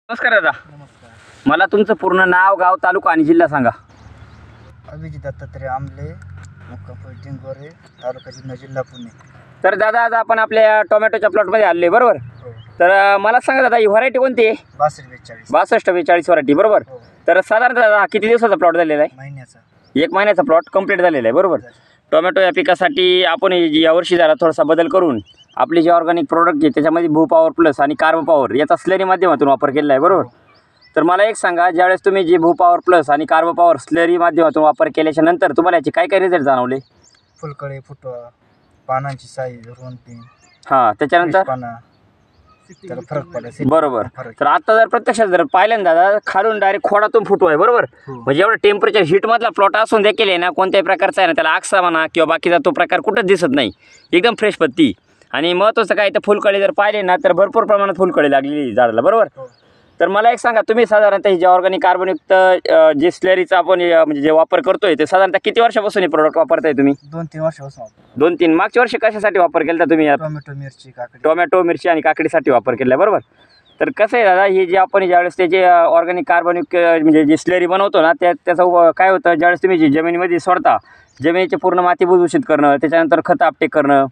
नमस्कार दादा. नमस्कार. मला तुमचं पूर्ण नाव, गाव, तालुका आणि जिल्हा सांगा. अभिजित दत्तात्रय आमले, मुक्काम टिंगोरे, तालुका जिल्हा, जिल्हा पुणे. तर दादा आज आपण आपल्या टोमॅटोच्या प्लॉटमध्ये आले बरोबर. हो. तर मला सांगा दादा, ही व्हरायटी कोणती आहे? 62-42. 62-42 व्हरायटी बरोबर. हो. तर साधारणतः दादा किती दिवसाचा प्लॉट झालेला आहे? महिन्याचा. 1 महिन्याचा प्लॉट कंप्लीट झालेला आहे बरोबर. टोमॅटो या पिकासाठी आपण यावर्षी जरा थोडासा बदल करून आपले जे ऑर्गॅनिक प्रोडक्ट आहे त्याच्यामध्ये भू पॉवर प्लस आणि कार्बो पॉवर याचा स्लरी माध्यमातून वापर केलेला आहे बरोबर. तर मला एक सांगा, ज्यावेळेस तुम्ही जे भू पॉवर प्लस आणि कार्बो पॉवर स्लरी माध्यमातून वापर केल्याच्या नंतर तुम्हाला याचे काय काय रिझल्ट जाणवले? फुलकळे, फुटवा, पानांची साईज, रुंदी, हां, त्याच्यानंतर पाना, त्याला फरक पडला बरोबर. तर आता जर प्रत्यक्षात जर पाहिलं ना दादा, खालून डायरेक्ट खोडातून फुटवा आहे बरोबर. म्हणजे एवढं टेम्परेचर हीटमधला प्लॉट असून देखील आहे ना, कोणत्याही प्रकारचा आहे ना त्याला आक्सा म्हणा किंवा बाकीचा तो प्रकार कुठंच दिसत नाही. एकदम फ्रेश पत्ती. आणि महत्त्वाचं काय, तर फुलकळी जर पाहिले ना तर भरपूर प्रमाणात फुलकळी लागलेली झाडाला बरोबर. तर मला एक सांगा, तुम्ही साधारणतः हे जे ऑर्गॅनिक कार्बनयुक्त जे स्लरीचा आपण म्हणजे जे वापर करतोय ते साधारणतः किती वर्षापासून हे प्रोडक्ट वापरताय तुम्ही? 2-3 वर्षापासून. 2-3. मागच्या वर्षी कशासाठी वापर केला होता तुम्ही? टोमॅटो, मिरची, काकडी. टोमॅटो, मिरची आणि काकडीसाठी वापर केला बरोबर. तर कसं आहे दादा, हे जे आपण ज्यावेळेस त्याचे ऑर्गॅनिक कार्बनयुक्त म्हणजे जे स्लरी बनवतो ना त्याचं काय होतं, ज्यावेळेस तुम्ही जी जमिनीमध्ये सोडता, जमिनीची पूर्ण माती भुसभुशीत करणं, त्याच्यानंतर खत आपटेक करणं,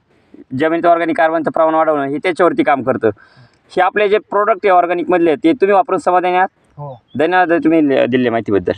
जमिनीचं ऑर्गॅनिक कार्बनचं प्रमाण वाढवणं, हे त्याच्यावरती काम करतं. हे आपले जे प्रोडक्ट आहे ऑर्गॅनिकमधले ते तुम्ही वापरून समाधानी आहात? हो. धन्यवाद तुम्ही दिलेल्या माहितीबद्दल.